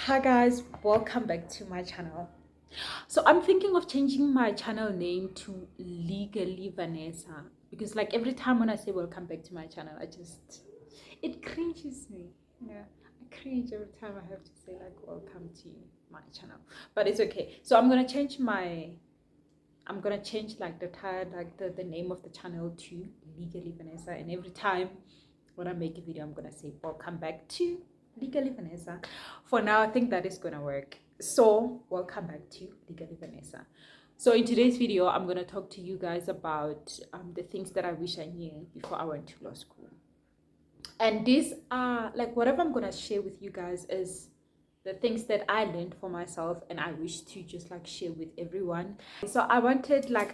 Hi guys, welcome back to my channel. So I'm thinking of changing my channel name to Legally Vanessa, because like every time when I say welcome back to my channel, it cringes me. I cringe every time I have to say like welcome to my channel. But it's okay. So I'm gonna change like the title, like the name of the channel to Legally Vanessa, and every time when I make a video, I'm gonna say welcome back to Legally Vanessa. For now, I think that is gonna work. So welcome back to Legally Vanessa. So in today's video, I'm gonna talk to you guys about the things that I wish I knew before I went to law school. And these are like whatever I'm gonna share with you guys is the things that I learned for myself, and I wish to just like share with everyone. So I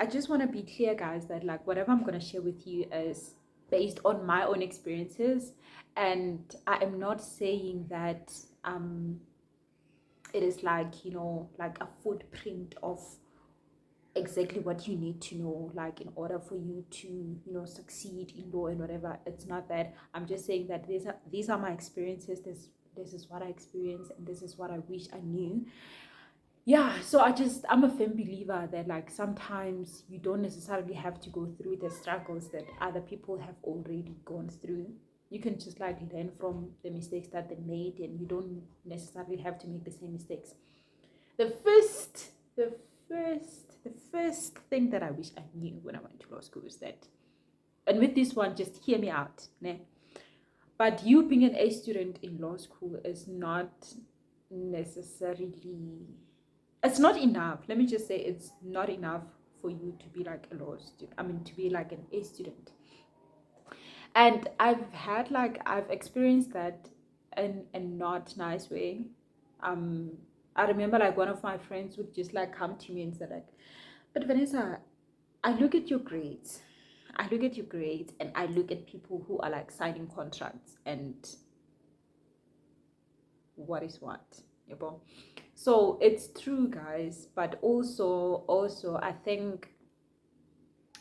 just want to be clear, guys, that like whatever I'm gonna share with you is based on my own experiences, and I am not saying that it is like like a footprint of exactly what you need to know, like in order for you to succeed in law and whatever. It's not that. I'm just saying that these are my experiences. This is what I experienced, and this is what I wish I knew. Yeah, so I'm a firm believer that like sometimes you don't necessarily have to go through the struggles that other people have already gone through. You can just like learn from the mistakes that they made, and you don't necessarily have to make the same mistakes. The first thing that I wish I knew when I went to law school is that, and with this one, just hear me out, né? But you being an A student in law school is not necessarily, it's not enough. Let me just say it's not enough for you to be like a law student. I mean, to be like an A student. And I've experienced that in a not nice way. I remember like one of my friends would just like come to me and say like, but Vanessa, I look at your grades. I look at your grades and I look at people who are like signing contracts, and what is what? So it's true, guys, but also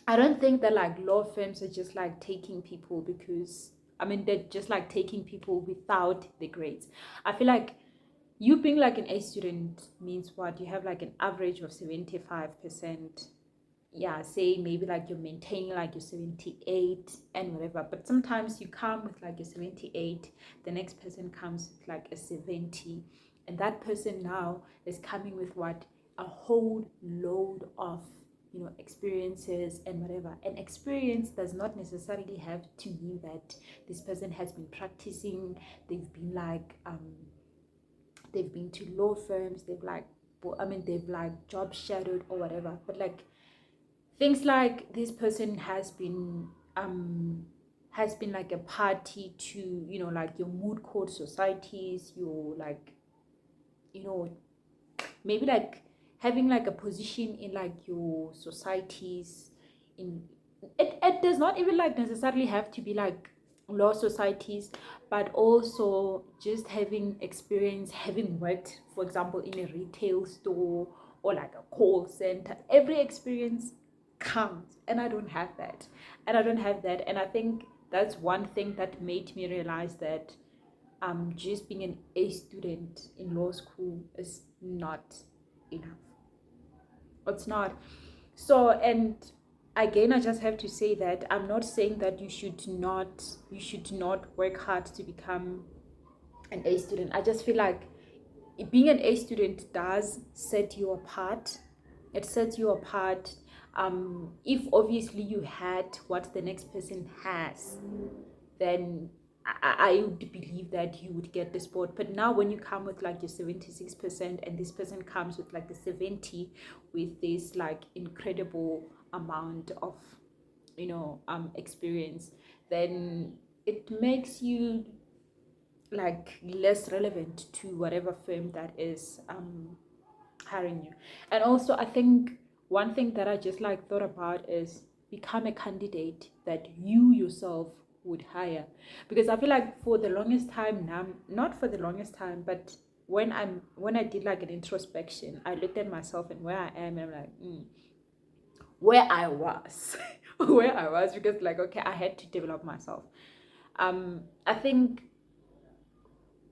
I don't think that like law firms are just like taking people because they're just like taking people without the grades. I feel like you being like an A student means what? You have like an average of 75%. Yeah, say maybe like you're maintaining like your 78 and whatever, but sometimes you come with like a 78, the next person comes with like a 70, and that person now is coming with what? A whole load of experiences and whatever. And experience does not necessarily have to mean that this person has been practicing, they've been like they've been to law firms, they've like job shadowed or whatever, but like things like this person has been like a party to like your mood court societies, your like maybe like having like a position in like your societies. It does not even like necessarily have to be like law societies, but also just having experience, having worked for example in a retail store or like a call center. Every experience counts, and I don't have that. And I think that's one thing that made me realize that just being an A student in law school is not enough. It's not. So, and again, I just have to say that I'm not saying that you should not work hard to become an A student. I just feel like being an A student does set you apart. It sets you apart. If obviously you had what the next person has, then I would believe that you would get the spot. But now when you come with like your 76% and this person comes with like the 70, with this like incredible amount of experience, then it makes you like less relevant to whatever firm that is hiring you. And also I think one thing that I just like thought about is become a candidate that you yourself would hire. Because I feel like for the longest time now, not for the longest time, but when I did like an introspection, I looked at myself and where I am, and I'm like where I was where I was, because like okay, I had to develop myself. I think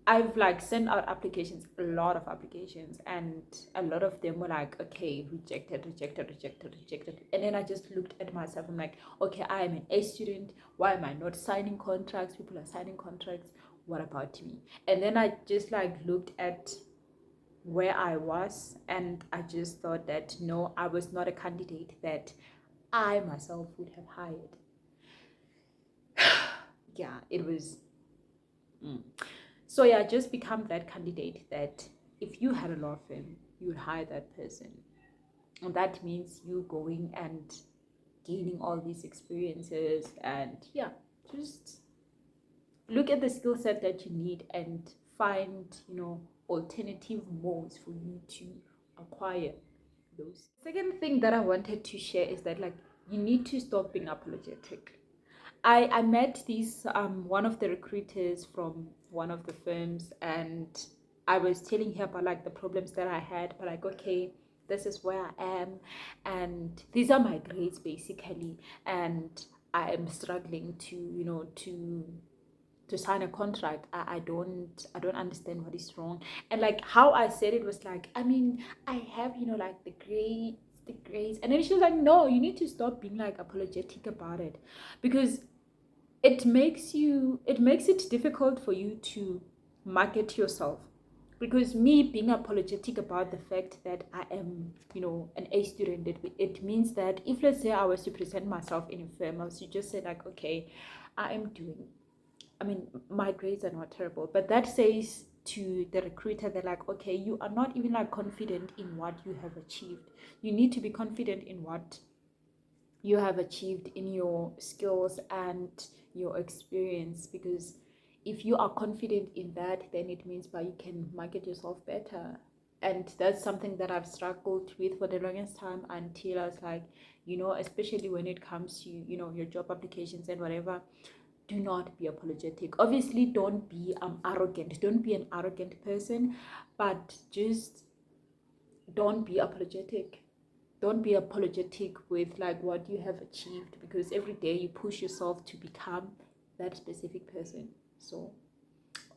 I've like sent out applications, a lot of applications, and a lot of them were like, okay, rejected, rejected, rejected, rejected. And then I just looked at myself. I'm like, okay, I am an A student. Why am I not signing contracts? People are signing contracts. What about me? And then I just like looked at where I was, and I just thought that no, I was not a candidate that I myself would have hired. Yeah, it was. So yeah, just become that candidate that if you had a law firm, you would hire that person. And that means you going and gaining all these experiences, and yeah, just look at the skill set that you need and find, alternative modes for you to acquire those. Second thing that I wanted to share is that like you need to stop being apologetic. I met this one of the recruiters from one of the firms, and I was telling her about like the problems that I had, but like, okay, this is where I am, and these are my grades basically, and I am struggling to to sign a contract. I don't understand what is wrong. And like how I said it was like, I mean, I have like the grades. And then she was like, no, you need to stop being like apologetic about it, because it makes it difficult for you to market yourself. Because me being apologetic about the fact that I am an A student, it means that if, let's say, I was to present myself in a firm, I was to just say like, okay, I mean, my grades are not terrible, but that says to the recruiter, they're like, okay, you are not even like confident in what you have achieved. You need to be confident in what you have achieved in your skills and your experience, because if you are confident in that, then it means that you can market yourself better. And that's something that I've struggled with for the longest time, until I was like, especially when it comes to your job applications and whatever, do not be apologetic. Obviously, don't be arrogant, don't be an arrogant person, but just don't be apologetic. Don't be apologetic with like what you have achieved, because every day you push yourself to become that specific person. So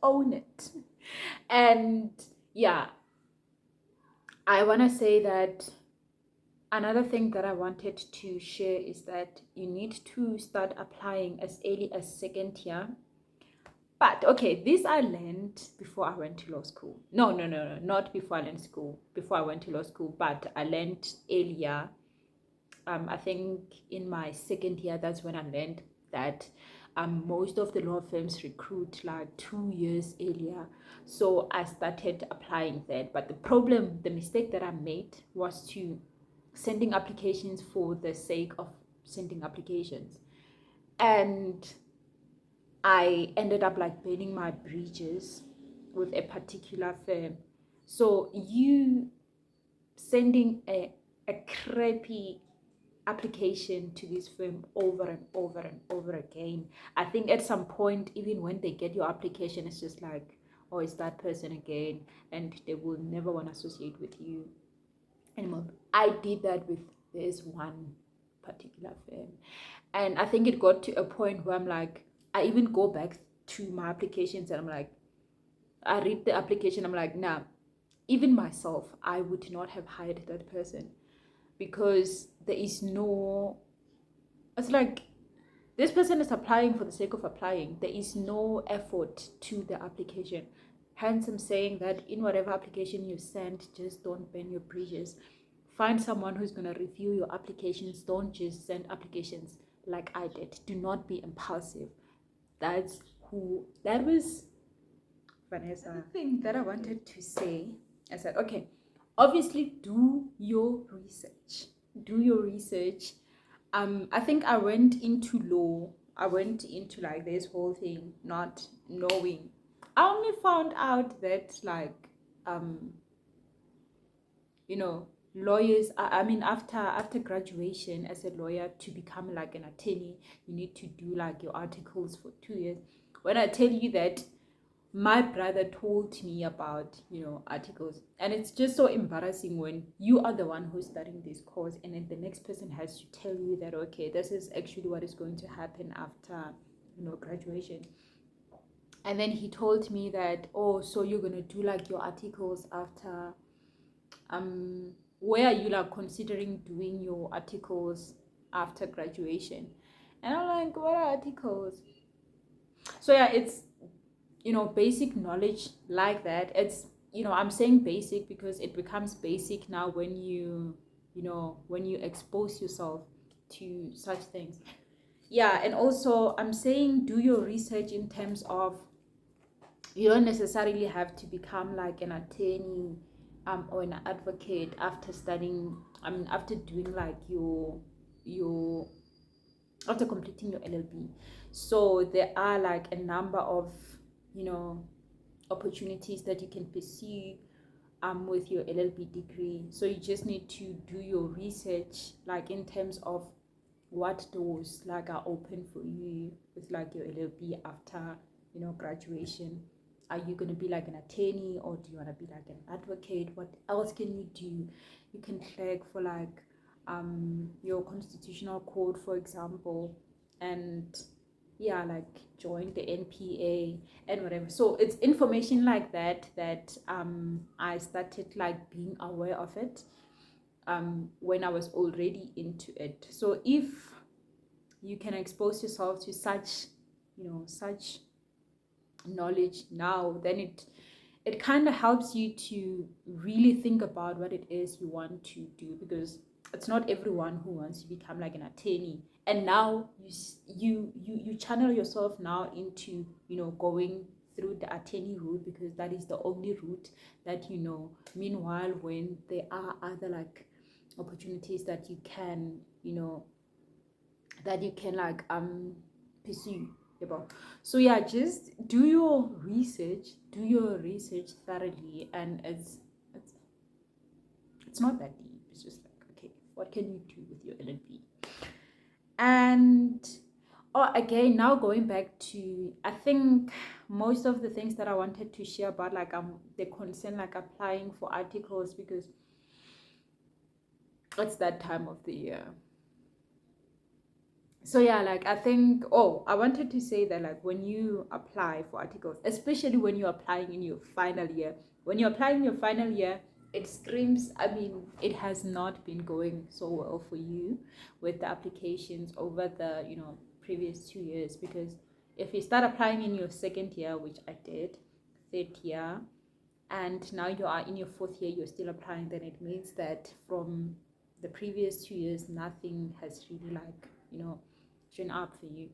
own it. And yeah, I want to say that another thing that I wanted to share is that you need to start applying as early as second year. But okay, this I learned before I went to law school. No, no, no, no, not before I went to school. Before I went to law school, but I learned earlier. I think in my second year, that's when I learned that most of the law firms recruit like 2 years earlier. So I started applying that. But the mistake that I made was to sending applications for the sake of sending applications. And I ended up like burning my bridges with a particular firm. So you sending a crappy application to this firm over and over and over again, I think at some point, even when they get your application, it's just like, oh, it's that person again, and they will never want to associate with you anymore. I did that with this one particular firm, and I think it got to a point where I'm like, I even go back to my applications and I'm like, I read the application, I'm like, nah, even myself, I would not have hired that person, because there is no, it's like this person is applying for the sake of applying. There is no effort to the application. Hence, I'm saying that in whatever application you send, just don't burn your bridges. Find someone who's going to review your applications. Don't just send applications like I did. Do not be impulsive. That was Vanessa. The thing that I wanted to say, I said, okay, obviously do your research. Do your research. I think I went into law. I went into like this whole thing not knowing. I only found out that like lawyers, I mean, after graduation as a lawyer, to become like an attorney, you need to do like your articles for 2 years. When I tell you that my brother told me about articles, and it's just so embarrassing when you are the one who's studying this course, and then the next person has to tell you that, okay, this is actually what is going to happen after graduation. And then he told me that, oh, so you're gonna do like your articles after, where are you like considering doing your articles after graduation? And I'm like, what are articles? So yeah, it's, you know, basic knowledge like that. It's, you know, I'm saying basic because it becomes basic now when you know, when you expose yourself to such things. Yeah, and also I'm saying do your research in terms of, you don't necessarily have to become like an attorney or an advocate after studying, I mean after doing like your after completing your LLB. So there are like a number of, you know, opportunities that you can pursue with your LLB degree. So you just need to do your research like in terms of what doors like are open for you with like your LLB after, you know, graduation. Are you going to be like an attorney, or do you want to be like an advocate? What else can you do? You can clerk for like your constitutional court, for example, and yeah, like join the NPA and whatever. So it's information like that that I started like being aware of it when I was already into it. So if you can expose yourself to such, you know, such knowledge now, then it kind of helps you to really think about what it is you want to do, because it's not everyone who wants to become like an attorney. And now you channel yourself now into, you know, going through the attorney route, because that is the only route that you know. Meanwhile, when there are other like opportunities that you can, you know, that you can like pursue. So yeah, just do your research, thoroughly, and it's not that deep. It's just like, okay, what can you do with your LLB? And again, now going back to, I think most of the things that I wanted to share about like the concern like applying for articles, because it's that time of the year. So yeah, like I think, I wanted to say that like when you apply for articles, especially when you're applying in your final year, it screams, I mean, it has not been going so well for you with the applications over the, you know, previous 2 years. Because if you start applying in your second year, which I did, third year, and now you are in your fourth year, you're still applying, then it means that from the previous 2 years, nothing has really like, you know, shown up for you.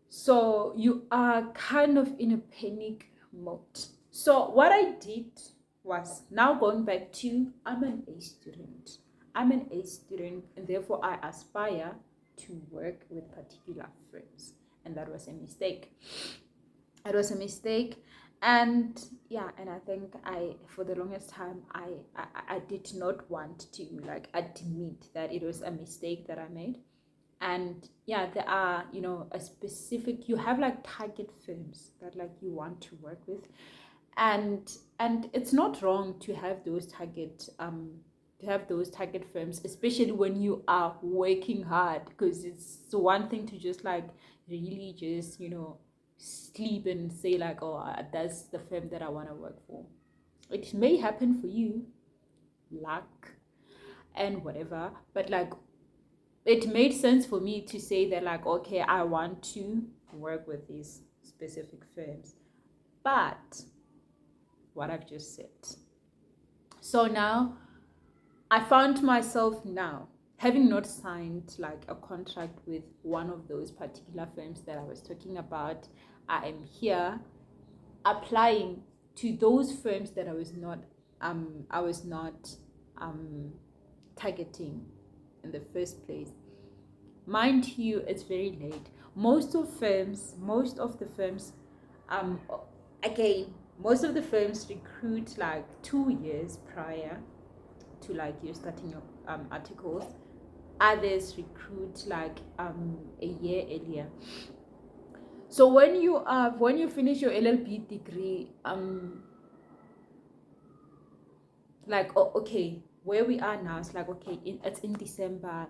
So you are kind of in a panic mode. So what I did was, now going back to, I'm an A student, and therefore I aspire to work with particular firms, and that was a mistake. And yeah, and I think for the longest time I did not want to like admit that it was a mistake that I made. And yeah, there are, you know, you have like target firms that like you want to work with, and it's not wrong to have those target firms, especially when you are working hard, because it's one thing to just like really just, you know, sleep and say like, oh, that's the firm that I want to work for. It may happen for you, luck and whatever, but like it made sense for me to say that like, okay, I want to work with these specific firms. But what I've just said, so now I found myself now having not signed like a contract with one of those particular firms that I was talking about. I am here applying to those firms that I was not targeting in the first place. Mind you, it's very late. Most of the firms again, most of the firms recruit like 2 years prior to like you starting your articles. Others recruit like a year earlier. So when you finish your LLB degree, like, okay, where we are now, it's like, okay, it's in December,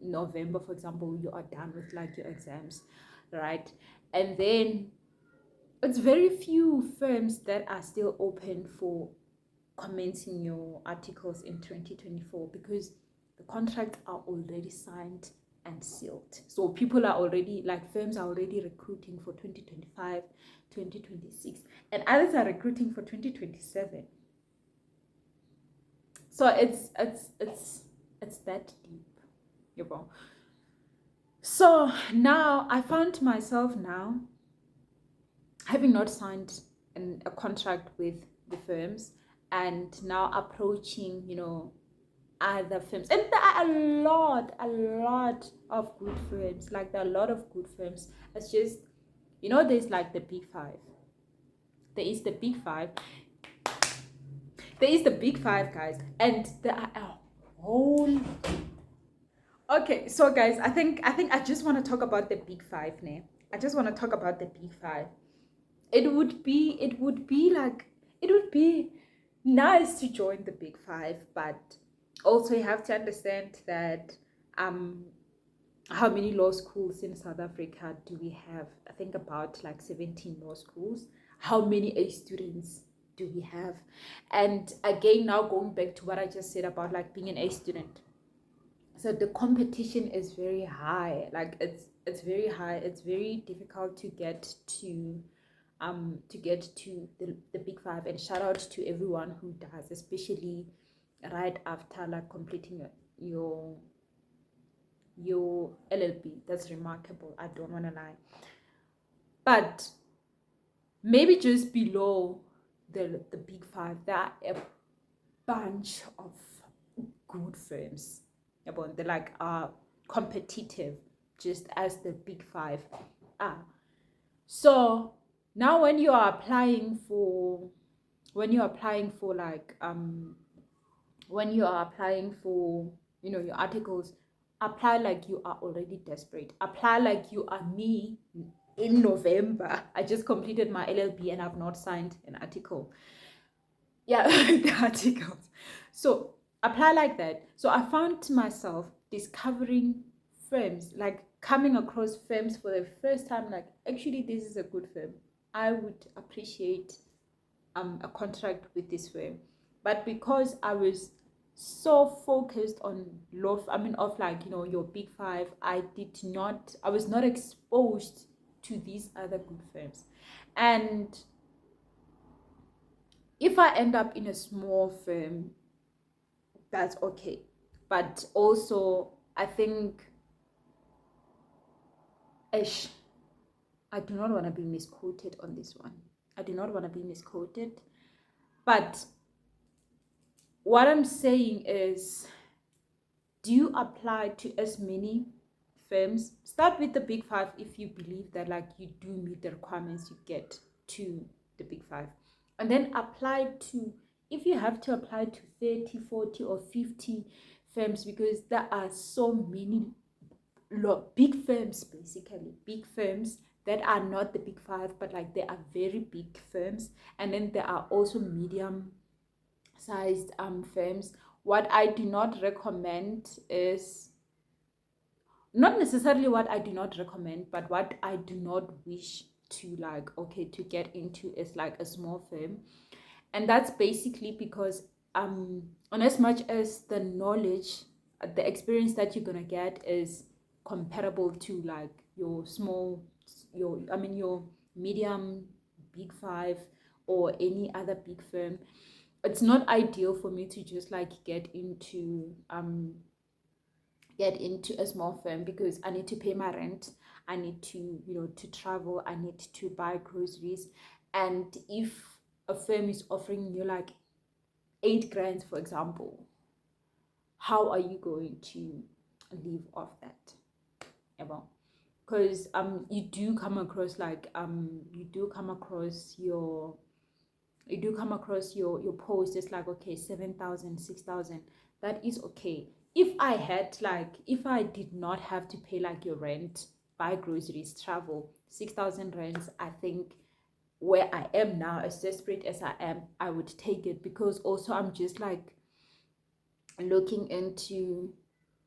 November, for example, you are done with like your exams, right? And then it's very few firms that are still open for commencing your articles in 2024, because the contracts are already signed and sealed. So people are already, like, firms are already recruiting for 2025, 2026, and others are recruiting for 2027. So it's that deep, you know. So now I found myself now having not signed a contract with the firms, and now approaching, you know, other firms. And there are a lot of good firms. Like, there are a lot of good firms. It's just, you know, there's like the big five. There is the big five. There is the big five, guys. And there are a whole... Okay, so guys, I think I just want to talk about the big five now. I just want to talk about the big five. It would be nice to join the big five, but also you have to understand that how many law schools in South Africa do we have? I think about like 17 law schools. How many A students do we have? And again, now going back to what I just said about like being an A student, so the competition is very high. Like, it's very high. It's very difficult to get to the big five. And shout out to everyone who does, especially right after like completing your LLB. That's remarkable, I don't want to lie. But maybe just below the big five, there are a bunch of good firms. They like are competitive, just as the big five are. So now when you are applying for like when you are applying for, you know, your articles, apply like you are already desperate. Apply like you are me in November. I just completed my LLB and I've not signed an article. Yeah, the articles. So apply like that. So I found myself discovering firms, like coming across firms for the first time, like, actually this is a good firm. I would appreciate a contract with this firm. But because I was so focused on of like, you know, your big five, I was not exposed to these other good firms. And if I end up in a small firm, that's okay. But also, I think I do not want to be misquoted on this one. I do not want to be misquoted. But what I'm saying is, do you apply to as many firms? Start with the big five if you believe that like you do meet the requirements to get to the big five. And then apply to, if you have to apply to 30, 40 or 50 firms, because there are so many big firms, basically big firms that are not the big five, but like they are very big firms. And then there are also medium sized firms. What I do not recommend is, not necessarily what I do not recommend, but what I do not wish to like, okay, to get into is like a small firm. And that's basically because on as much as the knowledge, the experience that you're gonna get is comparable to like your medium big five or any other big firm, it's not ideal for me to just like get into a small firm, because I need to pay my rent, I need to, you know, to travel, I need to buy groceries. And if a firm is offering you like 8 grand, for example, how are you going to live off that? Because you do come across like your post. It's like, okay, 7,000, 6,000. That is okay. If I did not have to pay like your rent, buy groceries, travel, 6,000 rents, I think where I am now, as desperate as I am, I would take it. Because also I'm just like looking into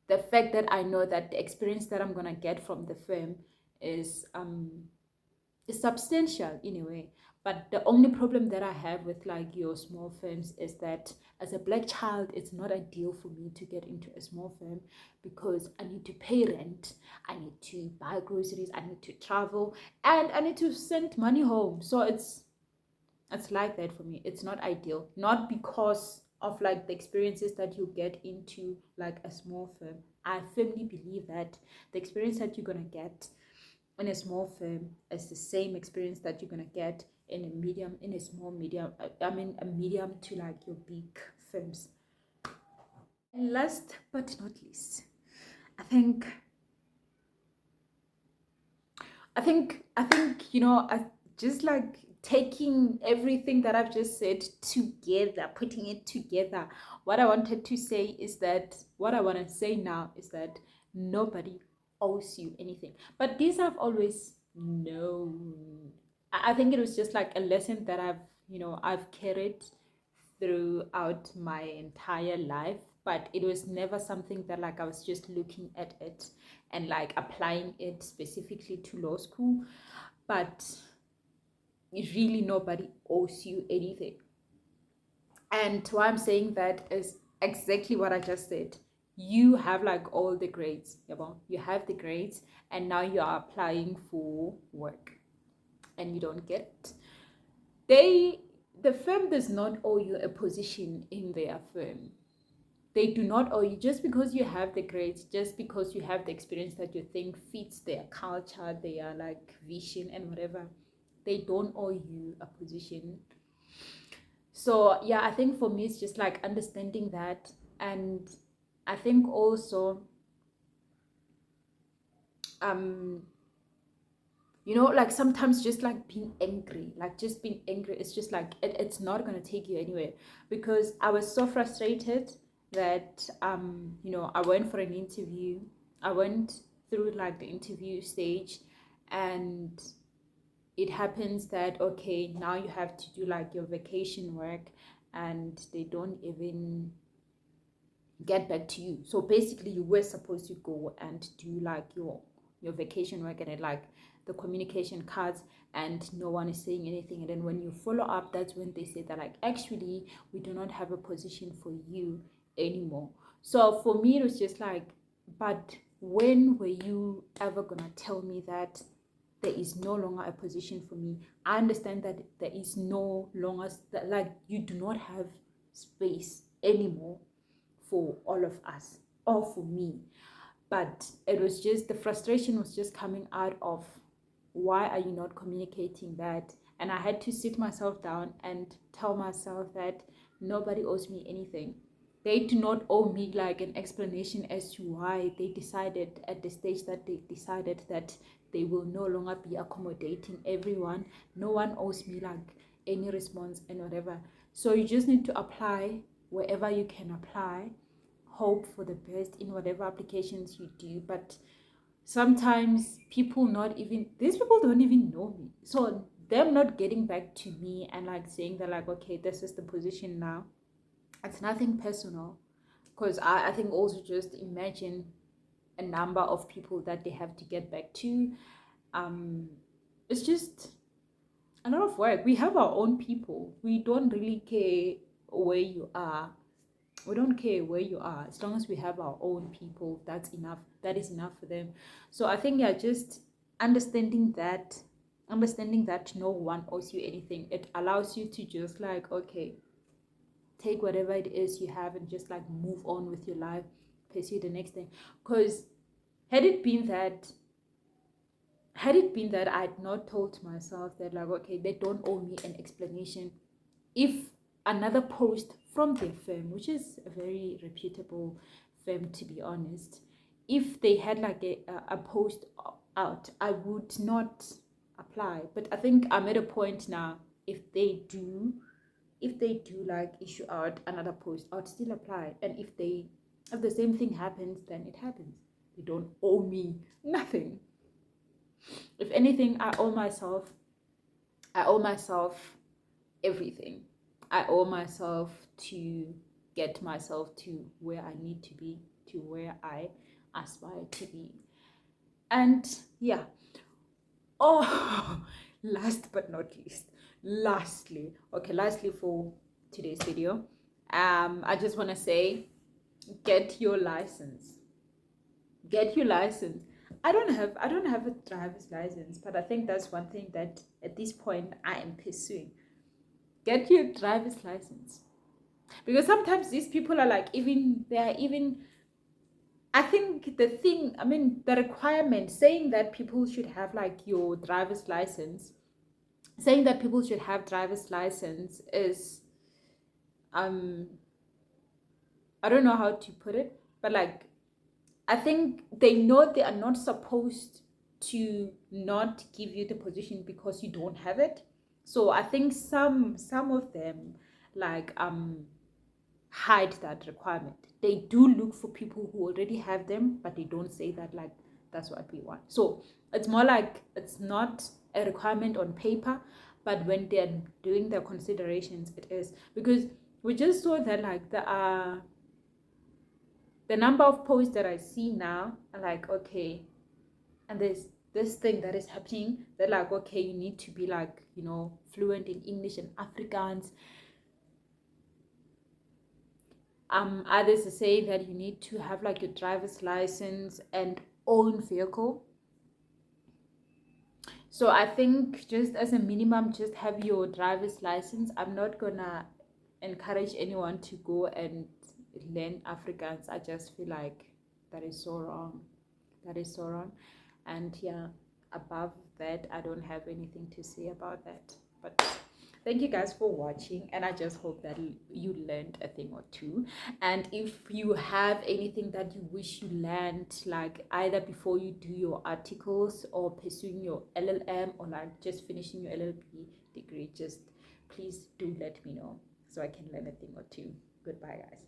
the fact that I know that the experience that I'm gonna get from the firm is It's substantial in a way. But the only problem that I have with like your small firms is that as a black child, it's not ideal for me to get into a small firm because I need to pay rent, I need to buy groceries, I need to travel, and I need to send money home. So it's like that for me. It's not ideal, not because of like the experiences that you get into like a small firm. I firmly believe that the experience that you're gonna get in a small firm is the same experience that you're gonna get in a medium, in a small medium, I mean a medium to like your big firms. And last but not least, I think you know, I just like taking everything that I've just said together, putting it together. What I wanted to say is that what I want to say now is that nobody owes you anything. But this I've always known. I think it was just like a lesson that I've carried throughout my entire life, but it was never something that like I was just looking at it and like applying it specifically to law school. But really nobody owes you anything. And why I'm saying that is exactly what I just said. You have like all the grades, you have the grades, and now you are applying for work and you don't get it. The firm does not owe you a position in their firm. They do not owe you just because you have the grades, just because you have the experience that you think fits their culture, their like vision and whatever. They don't owe you a position. So yeah, I think for me it's just like understanding that. And I think also um like sometimes just like being angry, like just being angry, it's just like it's not going to take you anywhere. Because I was so frustrated that I went for an interview. I went through like the interview stage, and it happens that okay, now you have to do like your vacation work, and they don't even get back to you. So basically you were supposed to go and do like your vacation work, and it like the communication cards, and no one is saying anything. And then when you follow up, that's when they say that like actually we do not have a position for you anymore. So for me it was just like, but when were you ever gonna tell me that there is no longer a position for me? I understand that there is no longer that like you do not have space anymore for all of us or for me. But it was just the frustration was just coming out of, why are you not communicating that? And I had to sit myself down and tell myself that nobody owes me anything. They do not owe me like an explanation as to why they decided at the stage that they decided that they will no longer be accommodating everyone. No one owes me like any response and whatever. So you just need to apply wherever you can apply, hope for the best in whatever applications you do. But sometimes these people don't even know me, so them not getting back to me and like saying that like okay, this is the position now, it's nothing personal. Because I think also just imagine a number of people that they have to get back to. It's just a lot of work. We have our own people. We don't really care where you are. We don't care where you are, as long as we have our own people. That's enough. That is enough for them. So I think yeah, just understanding that no one owes you anything, it allows you to just like okay, take whatever it is you have and just like move on with your life, pursue the next thing. Because had it been that I'd not told myself that like okay, they don't owe me an explanation, if another post from their firm, which is a very reputable firm to be honest, if they had like a post out, I would not apply. But I think I'm at a point now, if they do like issue out another post, I'd still apply. And if the same thing happens, then it happens. They don't owe me nothing. If anything, I owe myself everything. I owe myself to get myself to where I need to be, to where I aspire to be. And yeah. Oh, last but not least, lastly for today's video, I just want to say, get your license. I don't have a driver's license, but I think that's one thing that at this point I am pursuing. Get your driver's license, because sometimes these people are like, I think the requirement saying that people should have like your driver's license, saying that people should have driver's license is, I don't know how to put it, but like, I think they know they are not supposed to not give you the position because you don't have it. So I think some of them like hide that requirement. They do look for people who already have them, but they don't say that like that's what we want. So it's more like it's not a requirement on paper, but when they're doing their considerations, it is. Because we just saw that like the number of posts that I see now are like, okay, and there's this thing that is happening, they're like, okay, you need to be like, fluent in English and Afrikaans. Others are saying that you need to have like your driver's license and own vehicle. So I think just as a minimum, just have your driver's license. I'm not gonna encourage anyone to go and learn Afrikaans. I just feel like that is so wrong. And yeah, above that, I don't have anything to say about that. But thank you guys for watching, and I just hope that you learned a thing or two. And if you have anything that you wish you learned, like either before you do your articles or pursuing your LLM or like just finishing your LLB degree, just please do let me know so I can learn a thing or two. Goodbye, guys.